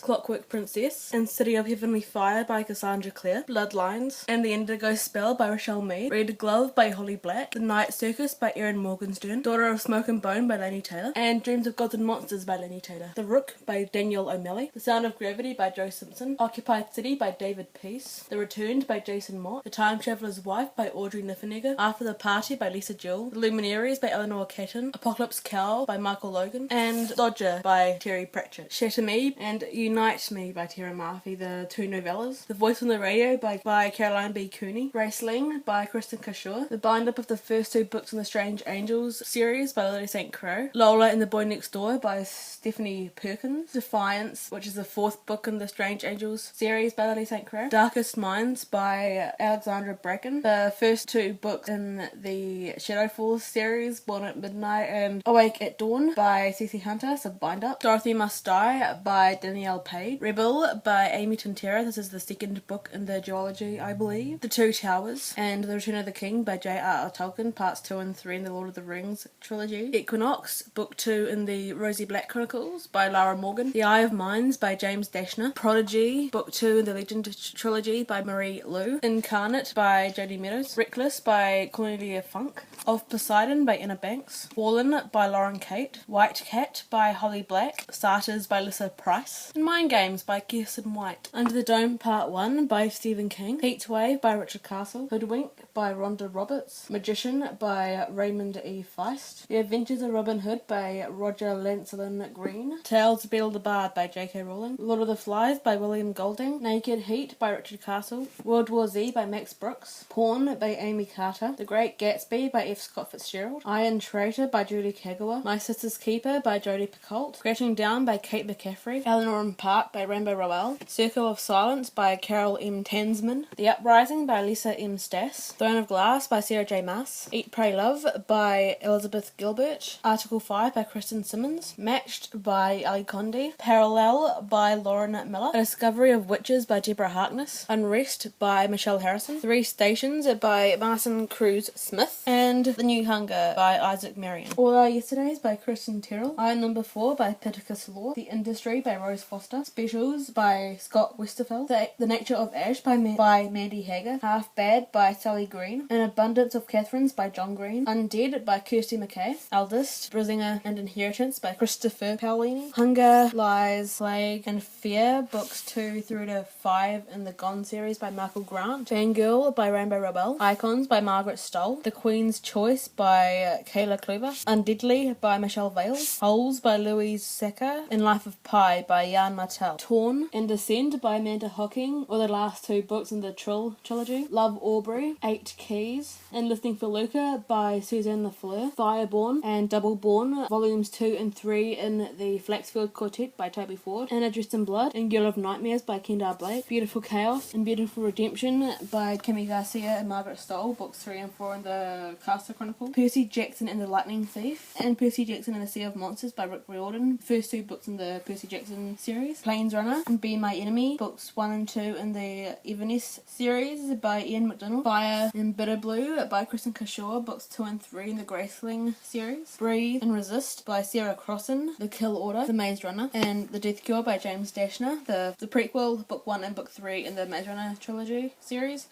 Clockwork Princess, and City of Heavenly Fire by Cassandra Clare, Bloodlines, and The Indigo Spell by Rochelle Mead, Red Glove by Holly Black, The Night Circus by Erin Morgenstern, Daughter of Smoke and Bone by Laini Taylor, and Dreams of Gods and Monsters by Laini Taylor, The Rook by Danielle O'Malley, The Sound of Gravity by Joe Simpson, Occupied City by David Peace, The Returned by Jason Mott, The Time Traveller's Wife by Audrey Niffenegger, After the Party by Lisa Jewell, The Luminaries by Eleanor Catton, Apocalypse Cow by Michael Logan, and Dodger by Terry Pratchett, Shatter Me and Unite Me by Tara Murphy, the two novellas, The Voice on the Radio by Caroline B. Cooney, Raceling by Kristen Cashore, The Bind-Up of the first two books in the Strange Angels series by Lily St. Croix, Lola and the Boy Next Door by Stephanie Perkins, Defiance, which is the fourth book in the Strange Angels series by Lily St. Croix, Darkest Minds by Alexandra Bracken, the first two books in the Shadow Falls series, Born at Midnight and Awake at Dawn by Cece Hunter, so Bind-Up, Dorothy Must Die by Danielle Page, Rebel by Amy Tintera, this is the second book in the duology, I believe, The Two Towers, and The Return of the King by J.R.R. Tolkien, parts 2 and 3 in the Lord of the Rings trilogy, Equinox, book 2 in the Rosie Black Chronicles by Lara Morgan, The Eye of Mines by James Dashner, Prodigy, book 2 in the Legend trilogy by Marie Lu, Incarnate by Jodie Meadows, Reckless by Cornelia Funk, Of Poseidon by Anna Banks, Fallen by Lauren Kate, White Cat by Holly Black, Starters by Lissa Price, and Mind Games by Kirsten White, Under the Dome Part 1 by Stephen King, Heatwave by Richard Castle, Hoodwink by Rhonda Roberts, Magician by Raymond E. Feist, The Adventures of Robin Hood by Roger Lancelin Green, Tales of Beetle the Bard by J.K. Rowling, Lord of the Flies by William Golding, Naked Heat by Richard Castle, World War Z by Max Brooks, Pawn by Amy Carter, The Great Gatsby by F. Scott Fitzgerald, Iron Traitor by Julie Kagawa, My Sister's Keeper by Jodie Picoult, Crashing Down by Kate McCaffrey, Eleanor and Park by Rainbow Rowell, Circle of Silence by Carol M. Tansman, The Uprising by Lisa M. Stass, Throne of Glass by Sarah J. Maas, Eat, Pray, Love by Elizabeth Gilbert, Article 5 by Kristen Simmons, Matched by Ali Condé, Parallel by Lauren Miller, A Discovery of Witches by Deborah Harkness, Unrest by Michelle Harrison, Three Stations by Martin Cruz Smith, and The New Hunger by Isaac Marion. All Our Yesterdays by Kristen Terrell, Iron Number 4 by Pittacus Law, The Industry by Rose Foster, Specials by Scott Westerfeld, The Nature of Ash by Mandy Hager, Half Bad by Sally Green, An Abundance of Catherines by John Green, Undead by Kirsty McKay, Eldest, Brisinga and Inheritance by Christopher Paolini, Hunger, Lies, Plague and Fear, books 2 through to 5 in the Gone series by Michael Grant, Fangirl by Rainbow Rebel, Icons by Margaret Stoll, The Queen's Choice by Kayla Kluber, Undeadly by Michelle Vale, Holes by Louise Secker, In Life of Pi by Jan Martel, Torn and Descend by Amanda Hocking, or the last two books in the trilogy, Love Aubrey, 8 Keys, and Listening for Luca by Suzanne Lafleur, Fireborn and Doubleborn, volumes 2 and 3 in the Flaxfield Quartet by Toby Ford, Anna Dressed in Blood and Girl of Nightmares by Kendar Blake, Beautiful Chaos and Beautiful Redemption by Kimmy Garcia and Margaret Stoll, books 3 and 4 in the Caster Chronicle, Percy Jackson and the Lightning Thief, and Percy Jackson and the Sea of Monsters by Rick Riordan, first two books in the Percy Jackson series, Plains Runner and Be My Enemy, books 1 and 2 in the Everness series by Ian McDonald, Fire and Bitter Blue by Kristen Cashore, books 2 and 3 in the Graceling series, Breathe and Resist by Sarah Crossan, The Kill Order, The Maze Runner, and The Death Cure by James Dashner, the prequel, book 1 and book 3 in the Maze Runner trilogy series.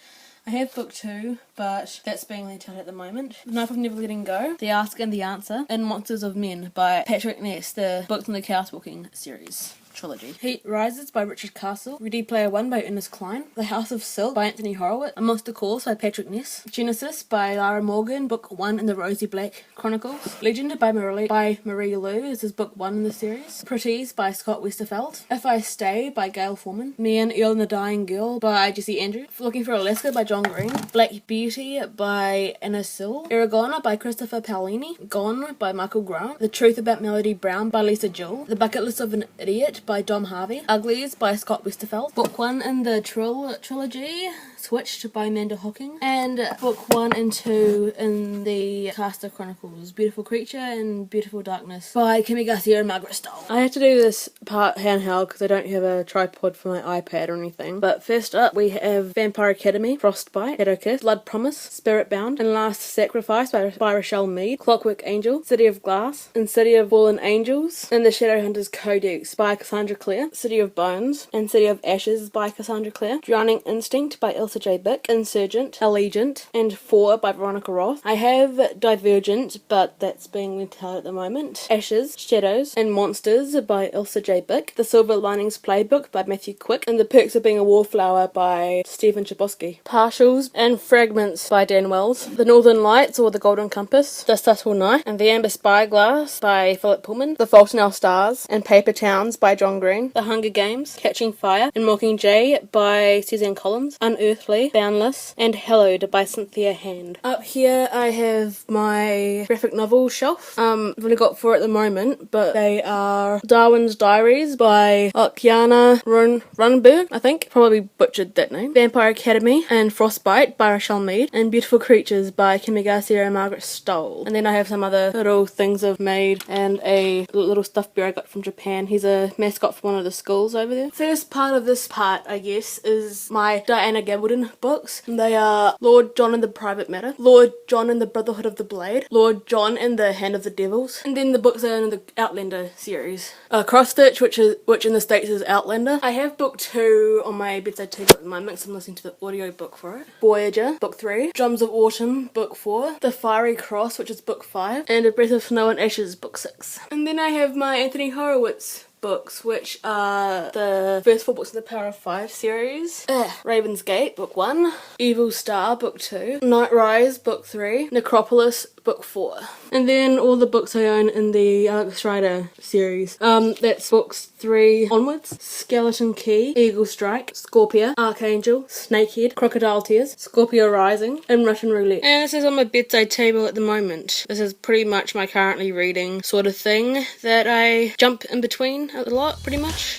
I have book 2, but that's being lent out at the moment. Knife of Never Letting Go, The Ask and the Answer, and Monsters of Men by Patrick Ness, the books in the Chaos Walking series trilogy. Heat Rises by Richard Castle, Ready Player One by Ernest Cline, The House of Silk by Anthony Horowitz, A Monster Calls by Patrick Ness, Genesis by Lara Morgan, book 1 in the Rosie Black Chronicles, Legend by Marie Lu, this is book 1 in the series, Pretties by Scott Westerfeld, If I Stay by Gail Foreman, Me and Earl and the Dying Girl by Jesse Andrew, Looking for Alaska by John Green, Black Beauty by Anna Sill, Aragona by Christopher Paolini, Gone by Michael Grant, The Truth About Melody Brown by Lisa Jewell, The Bucket List of an Idiot by Dom Harvey, Uglies by Scott Westerfeld, book 1 in the trilogy, Switched by Amanda Hocking, and book 1 and 2 in the Caster Chronicles, Beautiful Creature and Beautiful Darkness by Kimmy Garcia and Margaret Stoll. I have to do this part handheld because I don't have a tripod for my iPad or anything. But first up we have Vampire Academy, Frostbite, Shadowkiss, Blood Promise, Spirit Bound, and Last Sacrifice by Rochelle Mead, Clockwork Angel, City of Glass, and City of Fallen Angels, and the Shadowhunters Codex by Cassandra Clare, City of Bones, and City of Ashes by Cassandra Clare, Drowning Instinct by Ilsa J. Bick, Insurgent, Allegiant, and 4 by Veronica Roth. I have Divergent, but that's being lent out at the moment. Ashes, Shadows, and Monsters by Ilsa J. Bick, The Silver Linings Playbook by Matthew Quick, and The Perks of Being a Wallflower by Stephen Chbosky. Partials and Fragments by Dan Wells, The Northern Lights or The Golden Compass, The Subtle Knife, and The Amber Spyglass by Philip Pullman, The Fault in Our Stars, and Paper Towns by John Green, The Hunger Games, Catching Fire, and Mockingjay by Suzanne Collins, Unearthly, Boundless, and Hallowed by Cynthia Hand. Up here I have my graphic novel shelf. I've only got 4 at the moment, but they are Darwin's Diaries by Oksana Runberg, I think. Probably butchered that name. Vampire Academy and Frostbite by Rochelle Mead, and Beautiful Creatures by Kimmy Garcia and Margaret Stoll. And then I have some other little things I've made and a little stuffed bear I got from Japan. He's a mascot for one of the schools over there. First part of this part, I guess, is my Diana Gabaldon books. They are Lord John and the Private Matter, Lord John and the Brotherhood of the Blade, Lord John and the Hand of the Devils, and then the books are in the Outlander series. Cross Stitch, which in the States is Outlander. I have book 2 on my bedside table at the moment because I'm listening to the audio book for it. Voyager, book 3, Drums of Autumn, book 4, The Fiery Cross, which is book 5, and A Breath of Snow and Ashes, book 6. And then I have my Anthony Horowitz books, which are the first 4 books in the Power of 5 series. Raven's Gate, book 1, Evil Star, book 2, Night Rise, book 3, Necropolis, book 4. And then all the books I own in the Alex Rider series. That's books 3 onwards. Skeleton Key, Eagle Strike, Scorpio, Archangel, Snakehead, Crocodile Tears, Scorpio Rising, and Russian Roulette. And this is on my bedside table at the moment. This is pretty much my currently reading sort of thing that I jump in between a lot, pretty much.